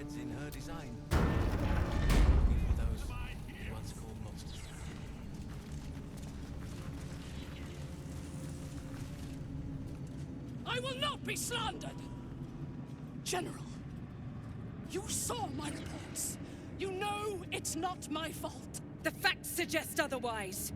It's in her design. Only for those who once called monsters. I will not be slandered! General, you saw my reports. You know it's not my fault. The facts suggest otherwise.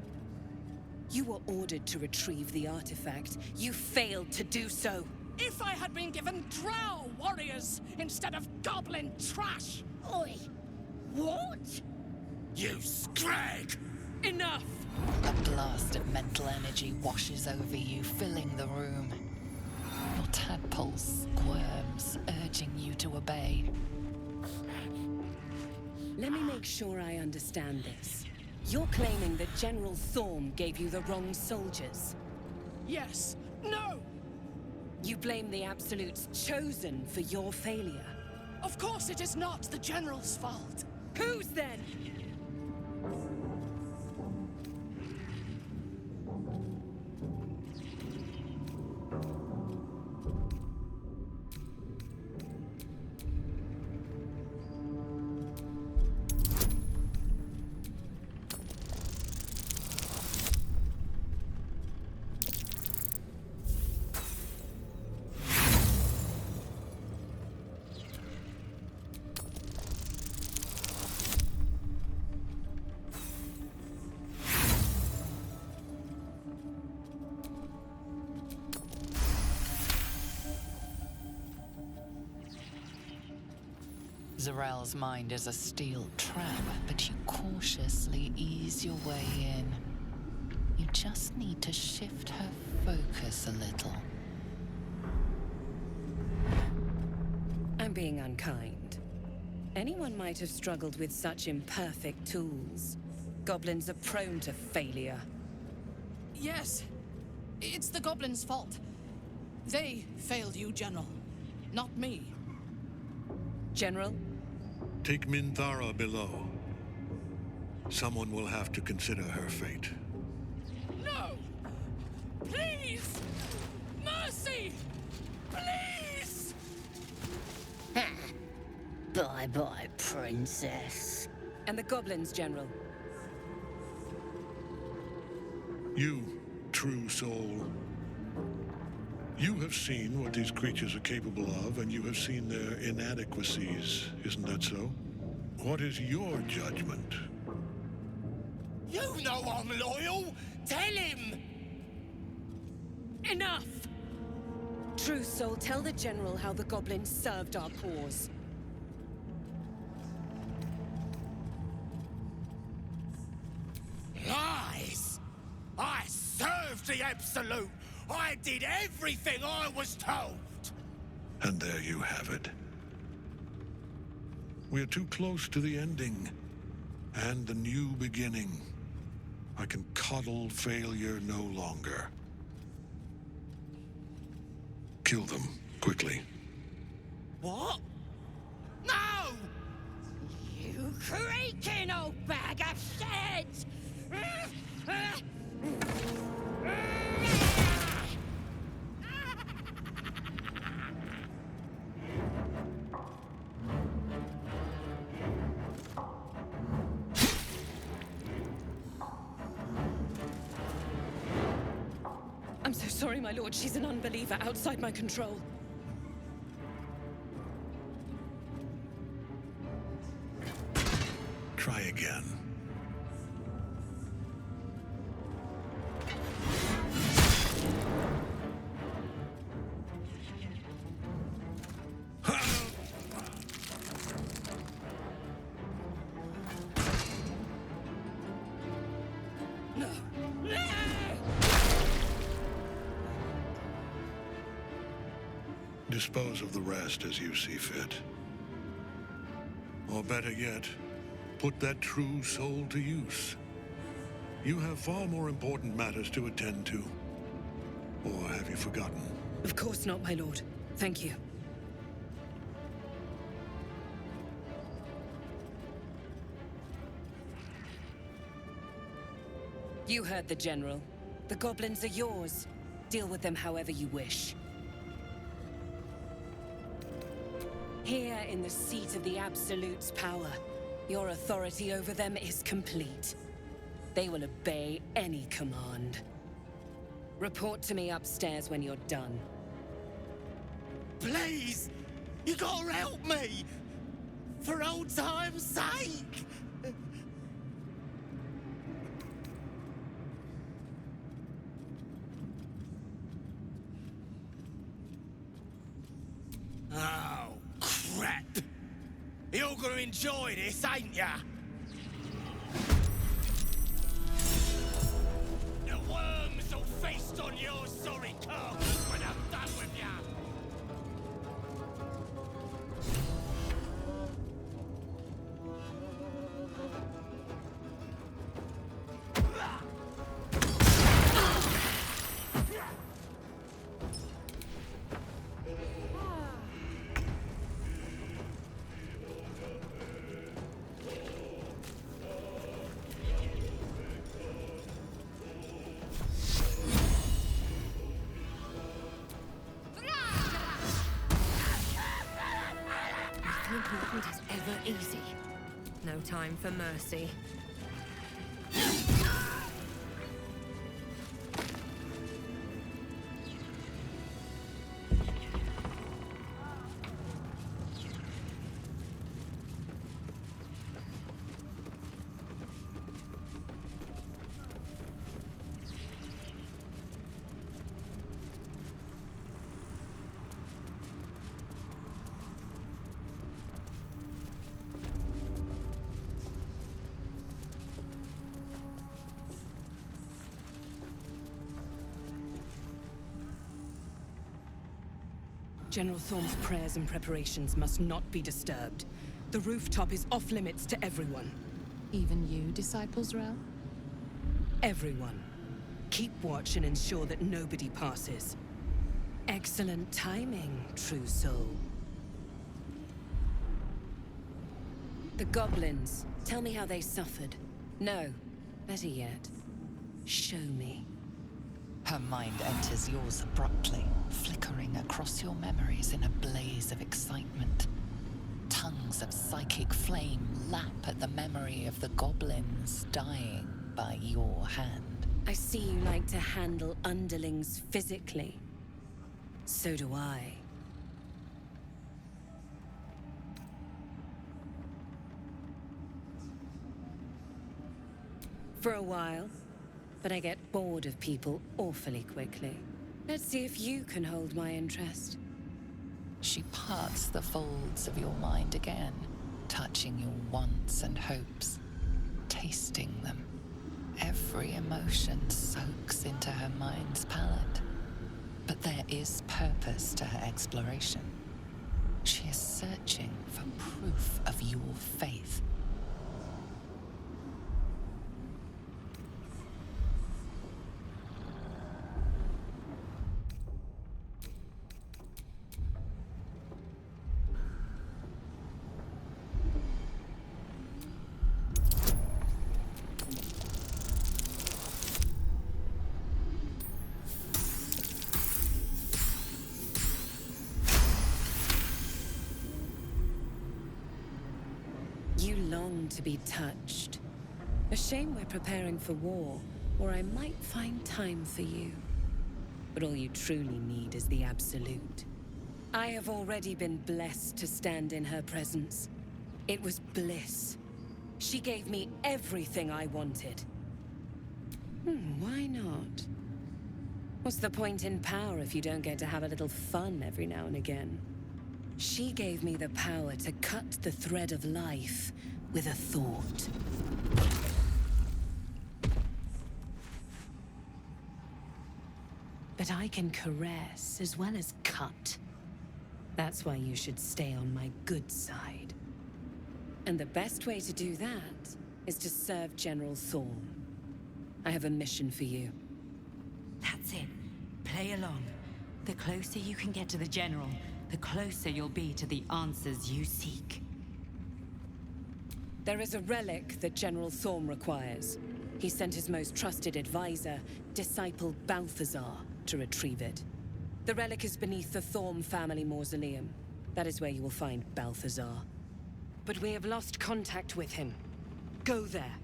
You were ordered to retrieve the artifact. You failed to do so. If I had been given drow warriors instead of goblin trash! Oi! What? You scrag! Enough! A blast of mental energy washes over you, filling the room. Your tadpole squirms, urging you to obey. Let me make sure I understand this. You're claiming that General Thorm gave you the wrong soldiers. Yes. No! You blame the Absolute's Chosen for your failure. Of course it is not the General's fault. Whose then? Zarel's mind is a steel trap, but you cautiously ease your way in. You just need to shift her focus a little. I'm being unkind. Anyone might have struggled with such imperfect tools. Goblins are prone to failure. Yes. It's the goblins' fault. They failed you, General. Not me. General? Take Minthara below. Someone will have to consider her fate. No! Please! Mercy! Please! Bye-bye, princess. And the goblins, General. You, true soul. You have seen what these creatures are capable of, and you have seen their inadequacies, isn't that so? What is your judgment? You know I'm loyal! Tell him! Enough! True Soul, tell the General how the goblins served our cause. Lies! I served the Absolute! I did everything I was told! And there you have it. We're too close to the ending, and the new beginning. I can coddle failure no longer. Kill them, quickly. What? No! You creaking old bag of shit! I'm so sorry, my lord. She's an unbeliever outside my control. Try again. No. Dispose of the rest as you see fit. Or better yet, put that true soul to use. You have far more important matters to attend to. Or have you forgotten? Of course not, my lord. Thank you. You heard the General. The goblins are yours. Deal with them however you wish. Here in the seat of the Absolute's power, your authority over them is complete. They will obey any command. Report to me upstairs when you're done. Please! You gotta help me! For old time's sake! Oh, crap! You're gonna enjoy this, ain't ya? The worms will feast on your sorry carcass when I'm done with ya! Important is ever easy. No time for mercy. General Thorm's prayers and preparations must not be disturbed. The rooftop is off limits to everyone. Even you, Disciples Rel? Everyone. Keep watch and ensure that nobody passes. Excellent timing, true soul. The goblins. Tell me how they suffered. No, better yet, show me. Her mind enters yours abruptly, flickering across your memories in a blaze of excitement. Tongues of psychic flame lap at the memory of the goblins dying by your hand. I see you like to handle underlings physically. So do I. For a while, but I get bored of people awfully quickly. Let's see if you can hold my interest. She parts the folds of your mind again, touching your wants and hopes, tasting them. Every emotion soaks into her mind's palate. But there is purpose to her exploration. She is searching for proof of your faith. You long to be touched. A shame we're preparing for war, or I might find time for you. But all you truly need is the Absolute. I have already been blessed to stand in her presence. It was bliss. She gave me everything I wanted. Why not? What's the point in power if you don't get to have a little fun every now and again? She gave me the power to cut the thread of life with a thought. But I can caress as well as cut. That's why you should stay on my good side. And the best way to do that is to serve General Thorm. I have a mission for you. That's it. Play along. The closer you can get to the General, the closer you'll be to the answers you seek. There is a relic that General Thorm requires. He sent his most trusted advisor, disciple Balthazar, to retrieve it. The relic is beneath the Thorm family mausoleum. That is where you will find Balthazar. But we have lost contact with him. Go there.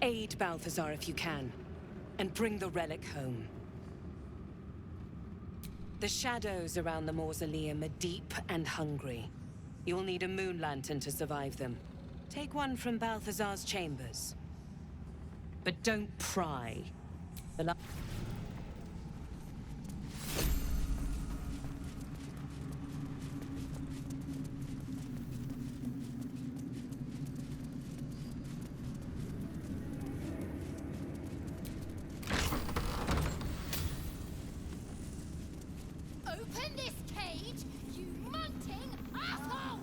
Aid Balthazar if you can. And bring the relic home. The shadows around the mausoleum are deep and hungry. You'll need a moon lantern to survive them. Take one from Balthazar's chambers. But don't pry. The Open this cage, you munting asshole!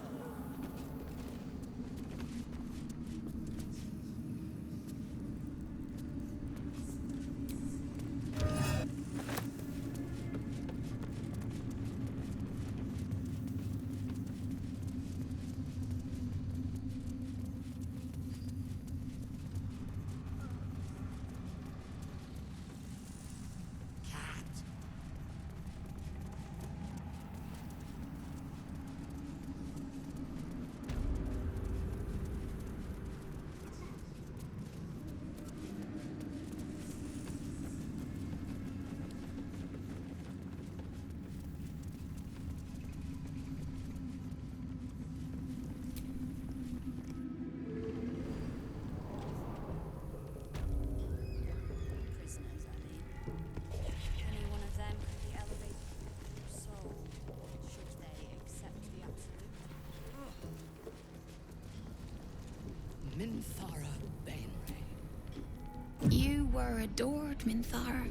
Minthara Bainray. You were adored, Minthara.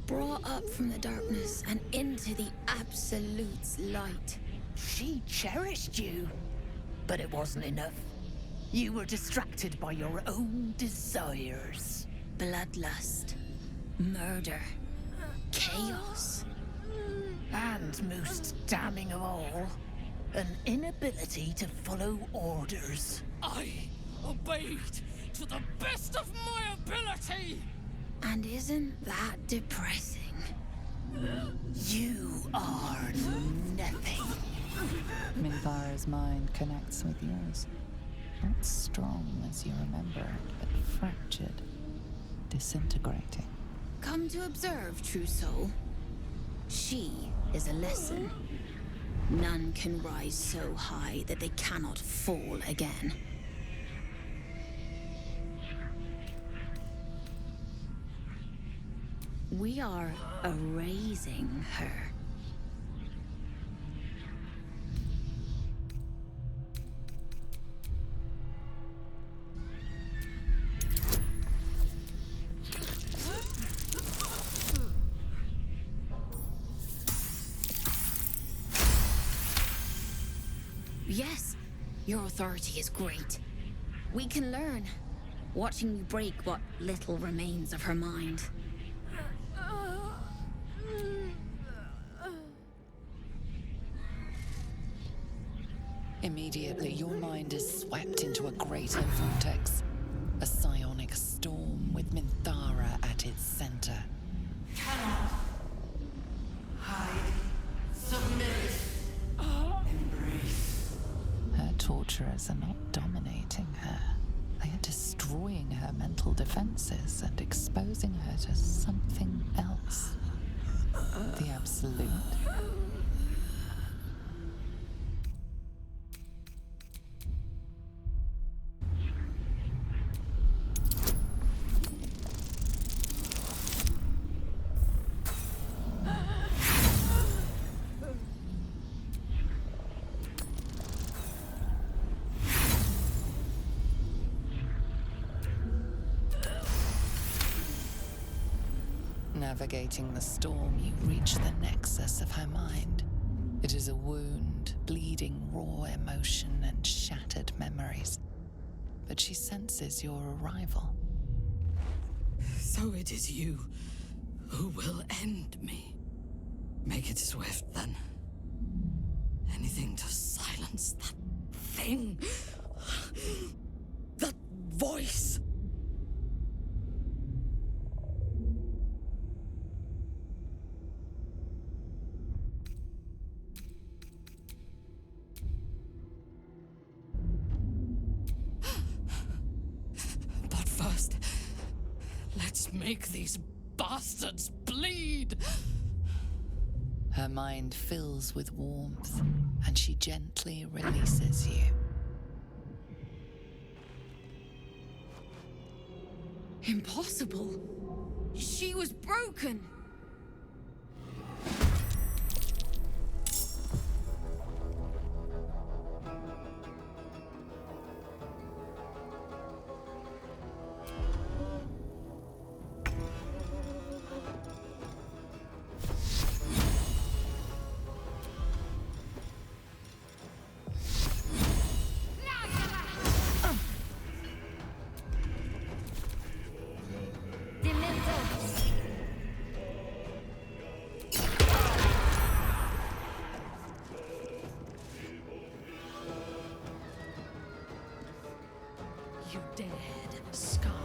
Brought up from the darkness and into the Absolute's light. She cherished you, but it wasn't enough. You were distracted by your own desires. Bloodlust, murder, chaos. And most damning of all, an inability to follow orders. I obeyed to the best of my ability! And isn't that depressing? You are nothing. Minthara's mind connects with yours. Not strong as you remember, but fractured, disintegrating. Come to observe, true soul. She is a lesson. None can rise so high that they cannot fall again. We are erasing her. Yes, your authority is great. We can learn, watching you break what little remains of her mind. Immediately, your mind is swept into a greater vortex. A psionic storm with Minthara at its center. Cannot hide, submit, embrace. Her torturers are not dominating her. They are destroying her mental defenses and exposing her to something else. The Absolute. Navigating the storm, you reach the nexus of her mind. It is a wound, bleeding raw emotion and shattered memories. But she senses your arrival. So it is you who will end me. Make it swift, then. Anything to silence that thing. That voice. Just make these bastards bleed! Her mind fills with warmth, and she gently releases you. Impossible. She was broken. You dead, Scar.